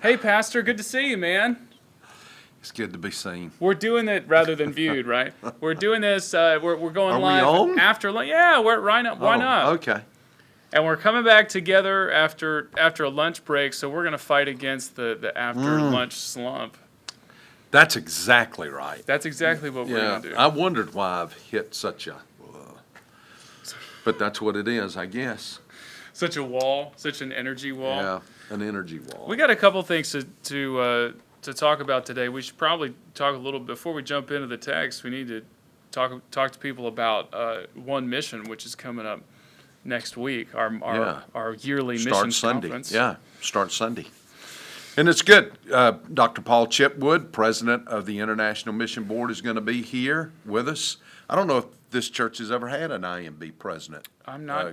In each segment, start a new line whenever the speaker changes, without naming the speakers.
Hey, Pastor, good to see you, man.
It's good to be seen.
We're doing it rather than viewed, right? We're doing this. We're going
Are we
live
on?
after. Yeah, we're right up. Why not?
Okay.
And we're coming back together after a lunch break, so we're gonna fight against the after lunch slump.
That's exactly right.
That's exactly what we're gonna do.
I wondered why I've hit such a, but that's what it is, I guess.
Such a wall, such an energy wall.
Yeah, an energy wall.
We got a couple things to talk about today. We should probably talk a little before we jump into the text. We need to talk to people about One Mission, which is coming up next week. Our yearly missions conference.
Yeah, starts Sunday. And it's good. Dr. Paul Chipwood, president of the International Mission Board, is going to be here with us. I don't know if this church has ever had an IMB president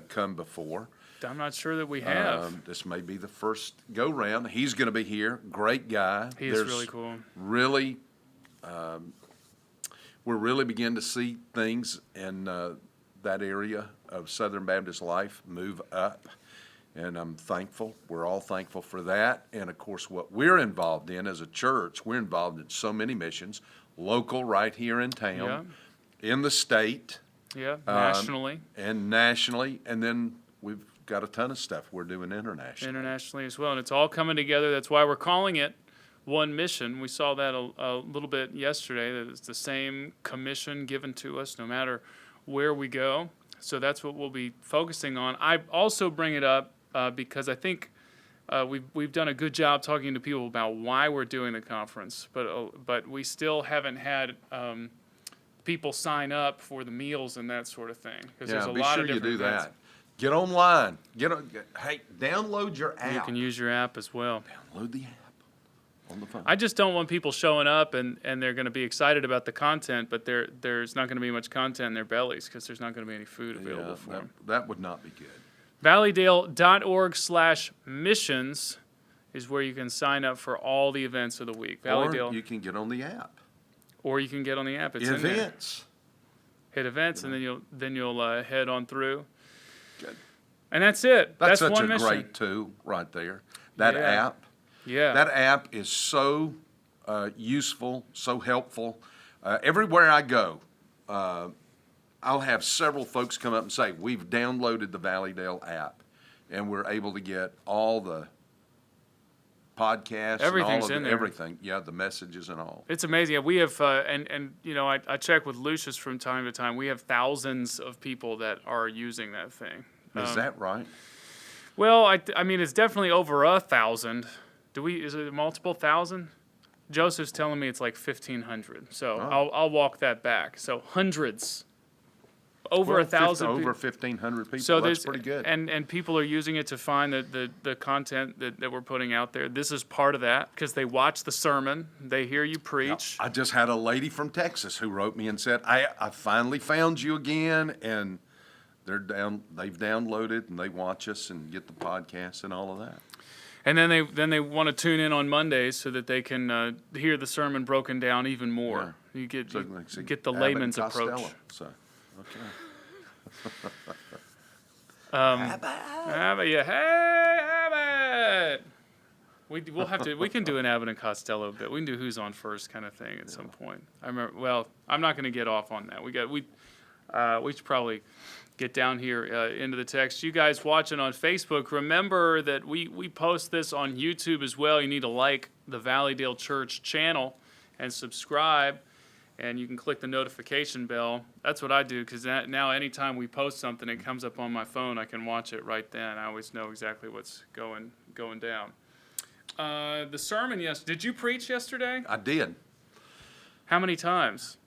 come before.
I'm not sure that we have.
This may be the first go-round. He's going to be here. Great guy.
He is really cool.
Really, we're really beginning to see things in that area of Southern Baptist life move up. And I'm thankful. We're all thankful for that. And, of course, what we're involved in as a church, we're involved in so many missions, local right here in town, in the state.
Yeah, nationally.
And nationally. And then we've got a ton of stuff we're doing internationally.
Internationally as well. And it's all coming together. That's why we're calling it One Mission. We saw that a little bit yesterday, that it's the same commission given to us no matter where we go. So that's what we'll be focusing on. I also bring it up because I think we've done a good job talking to people about why we're doing the conference, but we still haven't had people sign up for the meals and that sort of thing.
Yeah, be sure you do that. Get online. Hey, download your app.
You can use your app as well.
Download the app on the phone.
I just don't want people showing up and they're going to be excited about the content, but there's not going to be much content in their bellies because there's not going to be any food available for them.
That would not be good.
Valleydale.org/missions is where you can sign up for all the events of the week. Valleydale.
Or you can get on the app.
It's
events.
Hit events,
Yeah.
and then you'll head on through.
Good.
And that's it.
That's such
One
a
mission.
great tool right there. That app.
Yeah.
That app is so useful, so helpful. Everywhere I go, I'll have several folks come up and say, we've downloaded the Valleydale app, and we're able to get all the podcasts,
Everything's
and all
in
of
there.
Everything, the messages and all.
It's amazing. Yeah, we have, and you know, I check with Lucius from time to time. We have thousands of people that are using that thing.
Is that right?
Well, I mean, it's definitely over 1,000. Is it multiple thousand? Joseph's telling me it's like 1,500. So I'll walk that back. So hundreds. Over 1,000.
Over 1,500 people.
So
that's pretty good.
And people are using it to find the content that we're putting out there. This is part of that because they watch the sermon, they hear you preach.
I just had a lady from Texas who wrote me and said, I finally found you again, and they've downloaded and they watch us and get the podcast and all of that.
And then they want to tune in on Mondays so that they can hear the sermon broken down even more.
Yeah.
You get the
Abbott
layman's
and
approach.
Costello, so. Okay.
Abbott, yeah. Hey, Abbott! We'll have to. We can do an Abbott and Costello bit. We can do who's on first kind of thing at some point. I remember. Well, I'm not going to get off on that. We should probably get down here into the text. You guys watching on Facebook, remember that we post this on YouTube as well. You need to like the Valleydale Church channel and subscribe. And you can click the notification bell. That's what I do because now anytime we post something, it comes up on my phone. I can watch it right then. I always know exactly what's going down. The sermon yesterday. Did you preach yesterday?
I did.
How many times?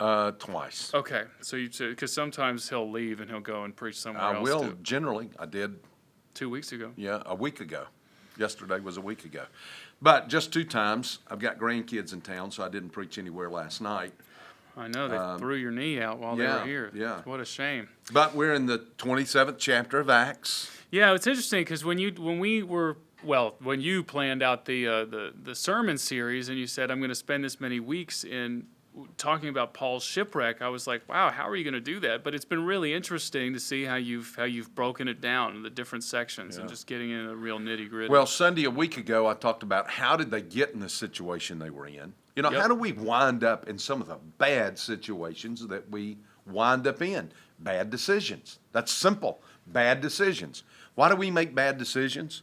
Twice.
Okay, so because sometimes he'll leave and he'll go and preach somewhere else.
I will generally. I did
2 weeks ago.
Yeah, a week ago. Yesterday was a week ago, but just 2 times. I've got grandkids in town, so I didn't preach anywhere last night.
I know, they threw your knee out while they were here.
Yeah.
What a shame.
But we're in the 27th chapter of Acts.
Yeah, it's interesting because when you planned out the sermon series and you said, I'm going to spend this many weeks in talking about Paul's shipwreck, I was like, wow, how are you going to do that? But it's been really interesting to see how you've broken it down in the different sections and just getting into the real nitty gritty.
Well, Sunday, a week ago, I talked about how did they get in the situation they were in. You know,
Yep.
how do we wind up in some of the bad situations that we wind up in? Bad decisions. That's simple. Bad decisions. Why do we make bad decisions?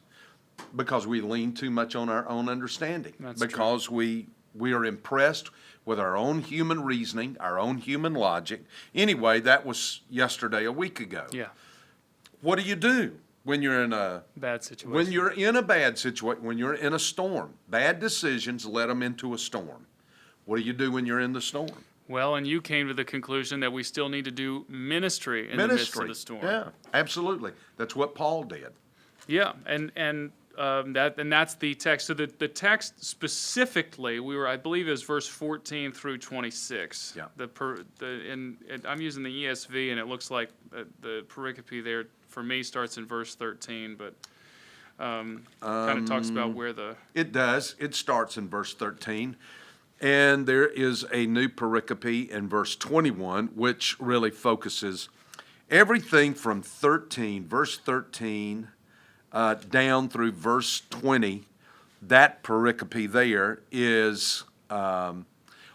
Because we lean too much on our own understanding.
That's
because we are impressed with our own human reasoning, our own human logic. Anyway, that was yesterday, a week ago.
Yeah,
What do you do when you're in a
bad situation.
when you're in a bad situation, when you're in a storm? Bad decisions led them into a storm. What do you do when you're in the storm?
Well, and you came to the conclusion that we still need to do ministry in the midst of the storm.
Yeah, absolutely. That's what Paul did.
Yeah, and that's the text. So the text specifically, I believe it was verse 14 through 26.
Yeah.
And I'm using the ESV, and it looks like the pericope there for me starts in verse 13, but kind of talks about where the
It does. It starts in verse 13. And there is a new pericope in verse 21, which really focuses everything from verse 13, down through verse 20. That pericope there is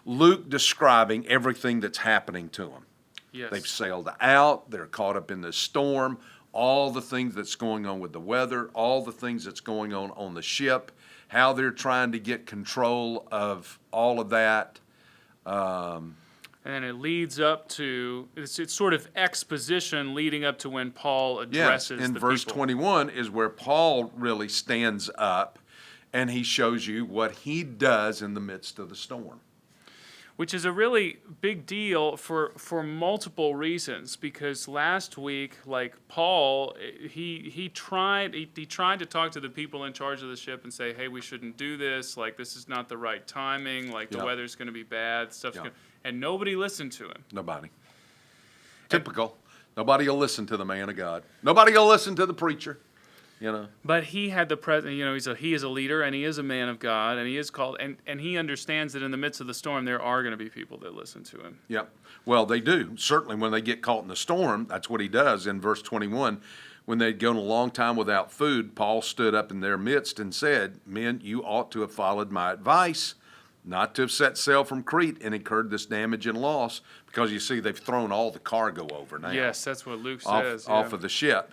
Luke describing everything that's happening to them.
yes.
They've sailed out, they're caught up in the storm, all the things that's going on with the weather, all the things that's going on the ship, how they're trying to get control of all of that.
And then it leads up to it's sort of exposition leading up to when Paul
Yes,
addresses
in
the
verse
people.
21 is where Paul really stands up and he shows you what he does in the midst of the storm.
Which is a really big deal for multiple reasons, because last week, like Paul, he tried to talk to the people in charge of the ship and say, hey, we shouldn't do this, like this is not the right timing, like the
Yeah.
weather's going to be bad, stuff's
Yeah.
going and nobody listened to him.
Nobody. Typical. Nobody will listen to the man of God. Nobody will listen to the preacher. You know.
But he had the present, he is a leader and he is a man of God and he is called, and he understands that in the midst of the storm there are going to be people that listen to him.
Yep. Well, they do. Certainly when they get caught in the storm, that's what he does. In verse 21, when they'd gone a long time without food, Paul stood up in their midst and said, men, you ought to have followed my advice, not to have set sail from Crete and incurred this damage and loss, because you see they've thrown all the cargo over now.
Yes, that's what Luke
off,
says.
off of the ship.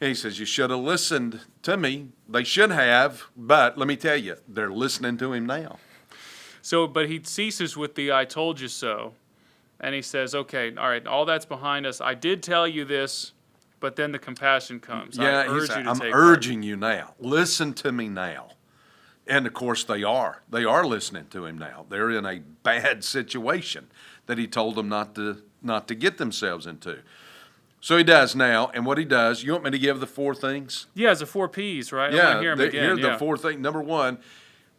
And he says, you should have listened to me. They should have, but let me tell you, they're listening to him now.
So, but he ceases with the I told you so. And he says, okay, all right, all that's behind us. I did tell you this, but then the compassion comes.
Yeah,
I urge
he's,
you to
I'm
take
urging you now. Listen to me now. And of course they are. They are listening to him now. They're in a bad situation that he told them not to get themselves into. So he does now, and what he does, you want me to give the four things?
Yeah, it's the 4 P's, right? I want to hear him again.
Here are
yeah.
the four things. Number one,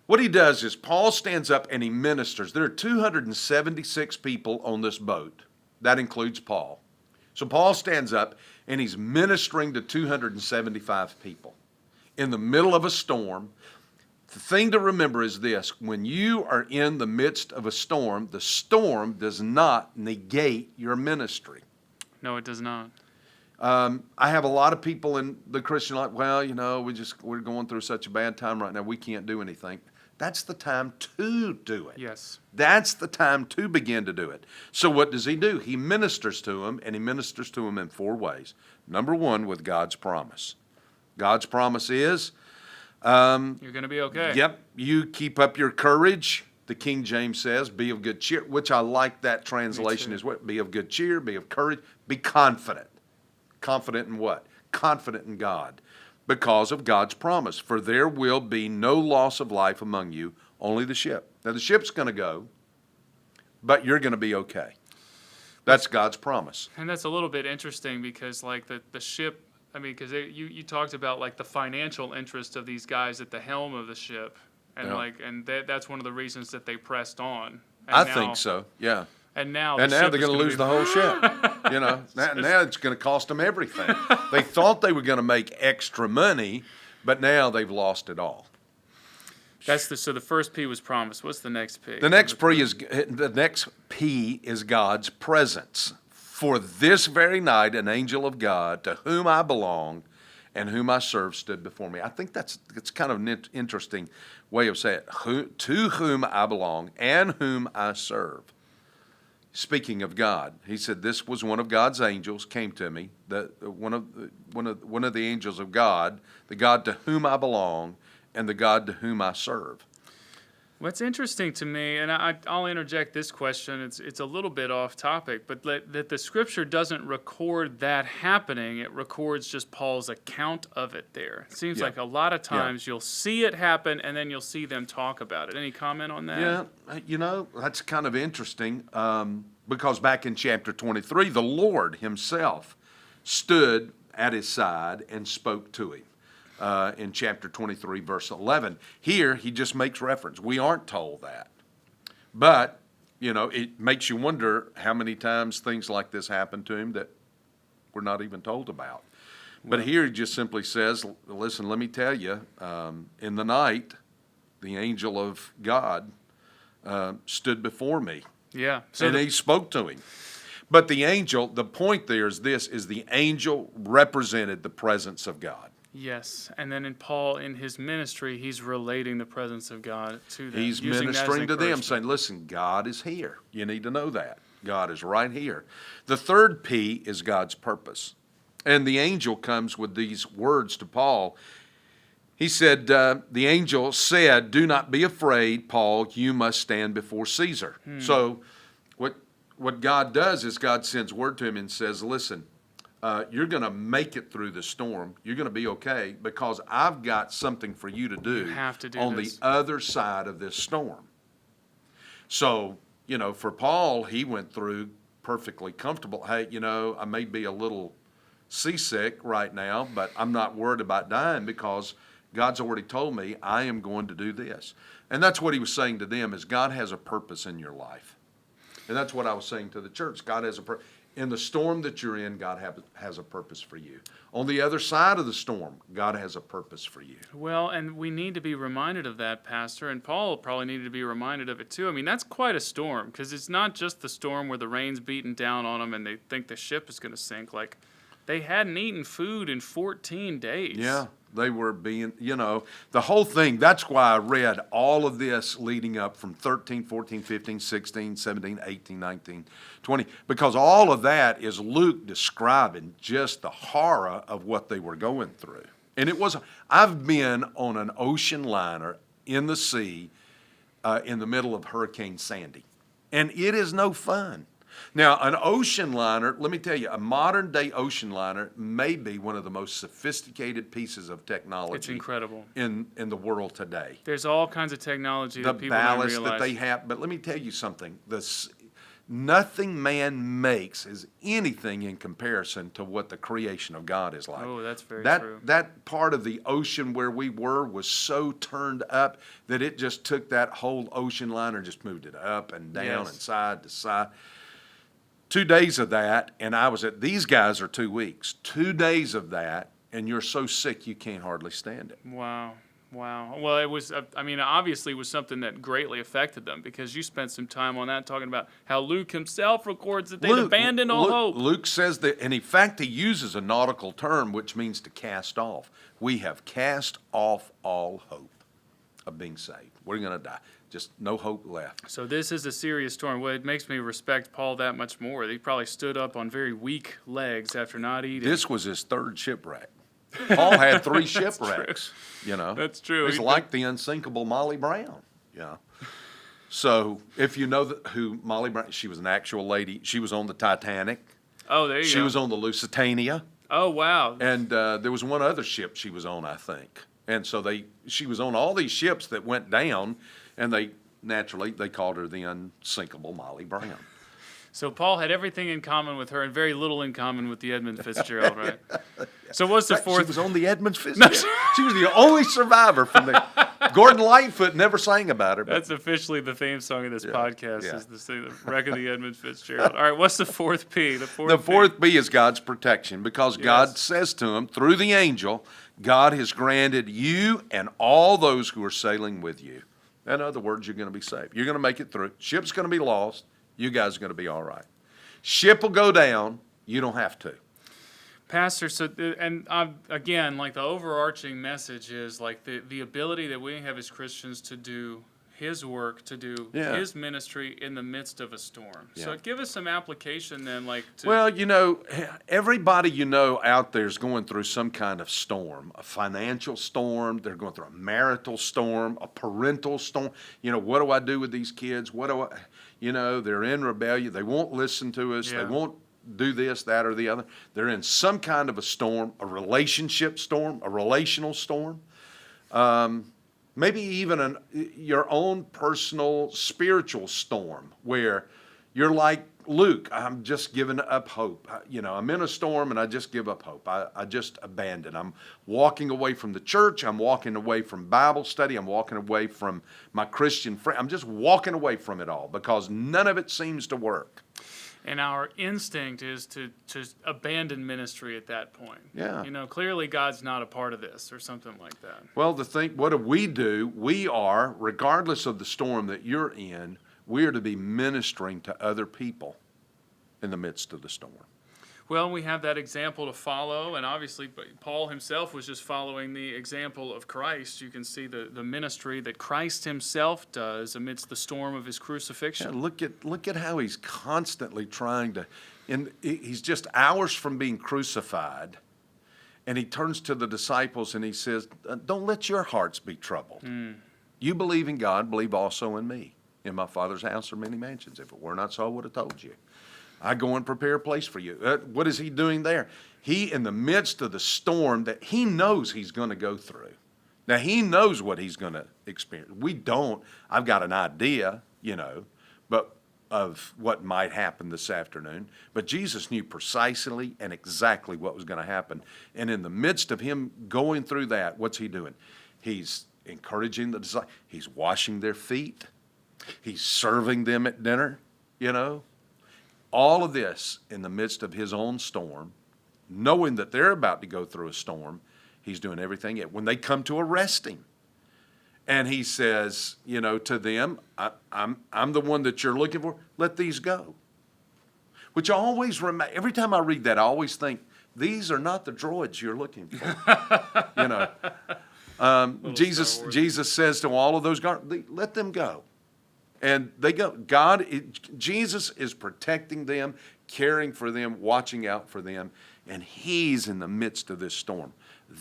what he does is Paul stands up and he ministers. There are 276 people on this boat. That includes Paul. So Paul stands up and he's ministering to 275 people in the middle of a storm. The thing to remember is this: when you are in the midst of a storm, the storm does not negate your ministry.
No, it does not.
I have a lot of people in the Christian life, well, we're going through such a bad time right now, we can't do anything. That's the time to do it.
Yes.
That's the time to begin to do it. So what does he do? He ministers to them, and he ministers to them in 4 ways. Number one, with God's promise. God's promise is,
You're going to be okay.
yep, you keep up your courage. The King James says, be of good cheer, which I like that translation as well. Be of good cheer, be of courage, be confident. Confident in what? Confident in God, because of God's promise. For there will be no loss of life among you, only the ship. Now the ship's going to go, but you're going to be okay. That's God's promise.
And that's a little bit interesting because, like, the ship, I mean, because you talked about, like, the financial interest of these guys at the helm of the ship. And,
Yeah.
that's one of the reasons that they pressed on. And
I
now,
think so, yeah.
And now
And
the
now
ship
they're
is
going to lose the whole ship. Now it's going to cost them everything. They thought they were going to make extra money, but now they've lost it all.
So the first P was promise. What's the next P?
The next P is God's presence. For this very night, an angel of God, to whom I belong and whom I serve, stood before me. I think it's kind of an interesting way of saying it. To whom I belong and whom I serve. Speaking of God, he said, this was one of God's angels came to me, one of the angels of God, the God to whom I belong and the God to whom I serve.
What's interesting to me, and I'll interject this question, it's a little bit off topic, but that the Scripture doesn't record that happening. It records just Paul's account of it there. It seems like a lot of times you'll see it happen, and then you'll see them talk about it. Any comment on that?
Yeah, that's kind of interesting because back in chapter 23, the Lord himself stood at his side and spoke to him. In chapter 23, verse 11. Here, he just makes reference. We aren't told that. But, it makes you wonder how many times things like this happen to him that we're not even told about. But here he just simply says, listen, let me tell you, in the night, the angel of God stood before me.
Yeah.
And he spoke to him. But the point there is the angel represented the presence of God.
Yes, and then Paul, in his ministry, he's relating the presence of God to them.
He's ministering to them, saying, listen, God is here. You need to know that. God is right here. The third P is God's purpose. And the angel comes with these words to Paul. He said, the angel said, do not be afraid, Paul, you must stand before Caesar. So what God does is God sends word to him and says, listen, you're going to make it through the storm. You're going to be okay because I've got something for you to do, on the other side of this storm. So, for Paul, he went through perfectly comfortable. Hey, I may be a little seasick right now, but I'm not worried about dying because God's already told me I am going to do this. And that's what he was saying to them is God has a purpose in your life. And that's what I was saying to the church. God has a purpose. In the storm that you're in, God has a purpose for you. On the other side of the storm, God has a purpose for you.
Well, and we need to be reminded of that, Pastor, and Paul probably needed to be reminded of it too. I mean, that's quite a storm, because it's not just the storm where the rain's beating down on them and they think the ship is going to sink. Like, they hadn't eaten food in 14 days.
Yeah. They were being, the whole thing. That's why I read all of this leading up from 13, 14, 15, 16, 17, 18, 19, 20, because all of that is Luke describing just the horror of what they were going through. And I've been on an ocean liner in the sea in the middle of Hurricane Sandy, and it is no fun. Now, an ocean liner, let me tell you, a modern day ocean liner may be one of the most sophisticated pieces of technology.
It's incredible.
In the world today.
There's all kinds of technology that people don't realize.
The ballast that they have, but let me tell you something. Nothing man makes is anything in comparison to what the creation of God is like.
Oh, that's very true.
That part of the ocean where we were was so turned up that it just took that whole ocean liner and just moved it up and down and side to side. 2 days of that, and these guys are 2 weeks. 2 days of that, and you're so sick you can't hardly stand it.
Wow. Well, it was, obviously it was something that greatly affected them, because you spent some time on that talking about how Luke himself records that they'd abandoned all hope.
Luke says that, and in fact, he uses a nautical term which means to cast off. We have cast off all hope of being saved. We're going to die. Just no hope left.
So this is a serious storm. Well, it makes me respect Paul that much more. He probably stood up on very weak legs after not eating.
This was his third shipwreck. Paul had 3 shipwrecks.
That's true.
It's like the unsinkable Molly Brown. Yeah. So if you know who Molly Brown, she was an actual lady. She was on the Titanic.
Oh, there you go.
She was on the Lusitania.
Oh, wow.
And there was one other ship she was on, I think. And so she was on all these ships that went down, and they called her the unsinkable Molly Brown.
So Paul had everything in common with her and very little in common with the Edmund Fitzgerald, right? So what's the fourth?
She was on the Edmund Fitzgerald. She was the only survivor from the. Gordon Lightfoot never sang about her.
That's officially the theme song of this podcast, is the wreck of the Edmund Fitzgerald. All right, what's the fourth P?
The fourth P is God's protection, because God says to him through the angel, God has granted you and all those who are sailing with you. In other words, you're going to be saved. You're going to make it through. Ship's going to be lost. You guys are going to be all right. Ship will go down. You don't have to.
Pastor, again, like the overarching message is like the ability that we have as Christians to do His work, to do His ministry in the midst of a storm.
Yeah.
So give us some application then, like.
Well, everybody out there is going through some kind of storm, a financial storm. They're going through a marital storm, a parental storm. What do I do with these kids? They're in rebellion. They won't listen to us.
Yeah.
They won't do this, that, or the other. They're in some kind of a storm, a relationship storm, a relational storm. Maybe even your own personal spiritual storm where you're like Luke, I'm just giving up hope. I'm in a storm and I just give up hope. I just abandon. I'm walking away from the church. I'm walking away from Bible study. I'm walking away from my Christian friend. I'm just walking away from it all because none of it seems to work.
And our instinct is to abandon ministry at that point.
Yeah.
Clearly God's not a part of this or something like that.
Well, what do? We are, regardless of the storm that you're in, we are to be ministering to other people in the midst of the storm.
Well, we have that example to follow, and obviously Paul himself was just following the example of Christ. You can see the ministry that Christ himself does amidst the storm of his crucifixion.
Yeah, look at how he's constantly trying to, he's just hours from being crucified, and he turns to the disciples and he says, don't let your hearts be troubled. You believe in God, believe also in me. In my Father's house are many mansions. If it were not so, I would have told you. I go and prepare a place for you. What is he doing there? He, in the midst of the storm that he knows he's going to go through. Now, he knows what he's going to experience. We don't. I've got an idea, but of what might happen this afternoon. But Jesus knew precisely and exactly what was going to happen. And in the midst of him going through that, what's he doing? He's encouraging the disciples. He's washing their feet. He's serving them at dinner, All of this in the midst of his own storm, knowing that they're about to go through a storm, he's doing everything. When they come to arrest him, and he says, to them, I'm the one that you're looking for. Let these go. Which I always remember. Every time I read that, I always think, these are not the droids you're looking for. Jesus says to all of those guards, let them go. And they go. Jesus is protecting them, caring for them, watching out for them, and he's in the midst of this storm.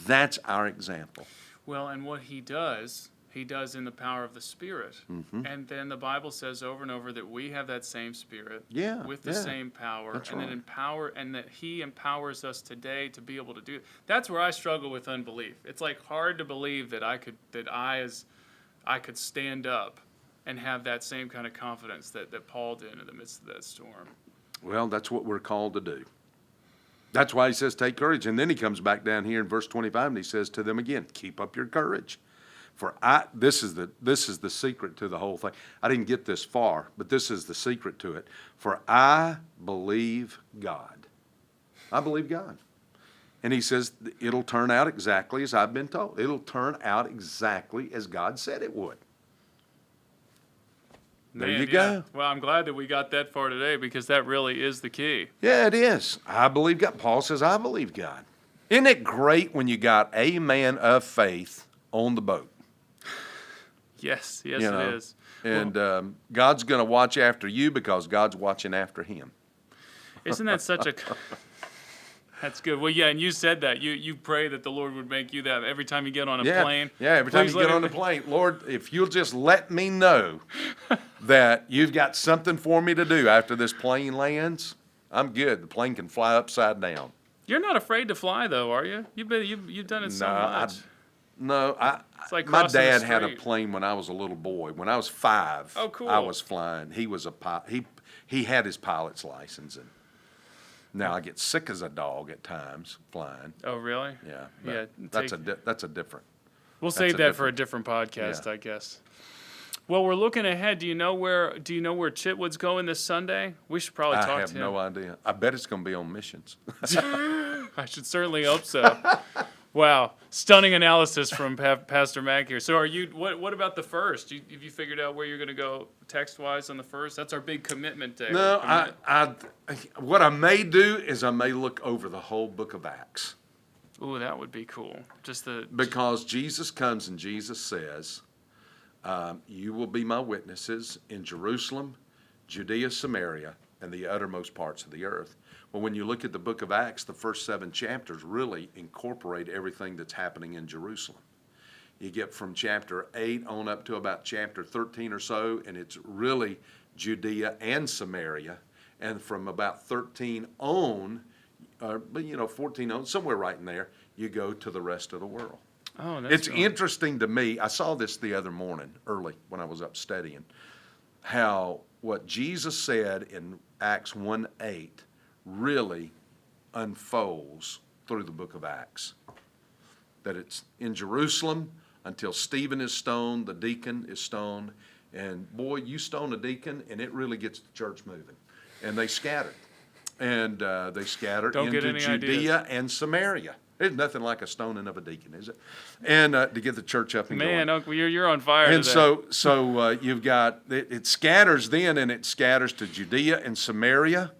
That's our example.
Well, and what he does in the power of the Spirit. Mm-hmm. And then the Bible says over and over that we have that same Spirit with the same power.
That's
and
right.
And that he empowers us today to be able to do it. That's where I struggle with unbelief. It's like hard to believe that I could stand up and have that same kind of confidence that Paul did in the midst of that storm. Well,
that's what we're called to do. That's why he says, take courage. And then he comes back down here in verse 25 and he says to them again, keep up your courage. For this is the secret to the whole thing. I didn't get this far, but this is the secret to it. For I believe God. I believe God. And he says, it'll turn out exactly as I've been told. It'll turn out exactly as God said it would. There you go.
Well, I'm glad that we got that far today because that really is the key.
Yeah, it is. I believe God. Paul says, I believe God. Isn't it great when you got a man of faith on the boat?
Yes, it is.
And God's going to watch after you because God's watching after him.
Isn't that such a... That's good. Well, yeah, and you said that. You pray that the Lord would make you that every time you get on a plane.
Yeah, every time you get on the plane. Lord, if you'll just let me know that you've got something for me to do after this plane lands, I'm good. The plane can fly upside down.
You're not afraid to fly, though, are you? You've done it so much.
It's like my dad had a plane when I was a little boy. When I was 5,
cool.
I was flying. He was a pilot. He had his pilot's license, and now I get sick as a dog at times flying.
Oh, really?
Yeah.
Yeah.
That's a different.
We'll save that for a different podcast, I guess. Well, we're looking ahead. Do you know where Chitwood's going this Sunday? We should probably talk to him. I have
no idea. I bet it's going to be on missions.
I should certainly hope so. Wow, stunning analysis from Pastor Mac here. So, are you? What about the first? Have you figured out where you're going to go text-wise on the first? That's our big commitment day.
No, what I may do is I may look over the whole book of Acts.
Ooh, that would be cool.
Because Jesus comes and Jesus says, you will be my witnesses in Jerusalem, Judea, Samaria, and the uttermost parts of the earth. Well, when you look at the book of Acts, the first 7 chapters really incorporate everything that's happening in Jerusalem. You get from chapter 8 on up to about chapter 13 or so, and it's really Judea and Samaria. And from about 13 on, 14 on, somewhere right in there, you go to the rest of the world.
Oh,
It's interesting to me. I saw this the other morning early when I was up studying, how what Jesus said in Acts 1:8 really unfolds through the book of Acts. That it's in Jerusalem until Stephen is stoned, the deacon is stoned, and boy, you stone a deacon and it really gets the church moving. And they scattered. And they scattered into Judea and Samaria. There's nothing like a stoning of a deacon, is it? And to get the church up and going.
Man, Uncle, you're on fire
And
today.
so you've got, it scatters then, and it scatters to Judea and Samaria.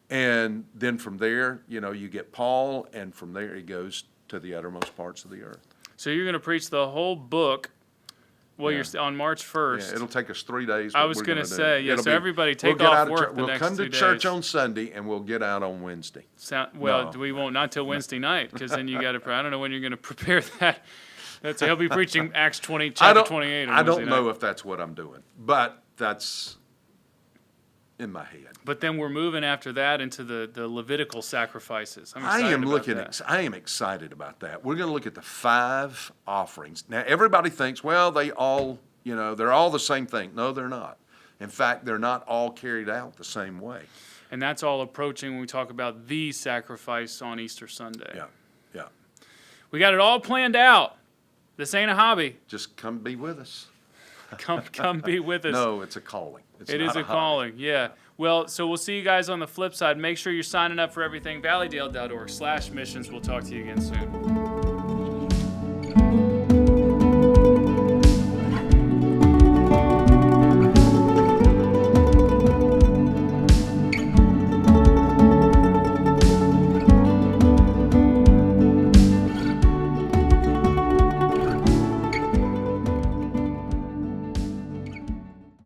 And then from there, you get Paul, and from there he goes to the uttermost parts of the earth.
So you're going to preach the whole book. Well,
Yeah.
you're on March 1st.
Yeah, it'll take us 3 days.
I was going to say, yeah, so everybody take
we'll
off work the
We'll
next
come
2
to
days.
church on Sunday, and we'll get out on Wednesday.
Well,
No.
we won't, not till Wednesday night, because then you got to, I don't know when you're going to prepare that. He'll be preaching Acts 20, chapter 28 on
I don't
Wednesday
know
night.
if that's what I'm doing, but that's in my head.
But then we're moving after that into the Levitical sacrifices. I'm
I
excited
am
about that.
I am excited about that. We're going to look at the 5 offerings. Now, everybody thinks, well, they're all the same thing. No, they're not. In fact, they're not all carried out the same way.
And that's all approaching when we talk about the sacrifice on Easter Sunday.
Yeah, yeah.
We got it all planned out. This ain't a hobby.
Just come be with us.
Come be with us.
No, it's a calling.
It is a
hobby.
calling, yeah. Well, so we'll see you guys on the flip side. Make sure you're signing up for everything. valleydale.org/missions. We'll talk to you again soon.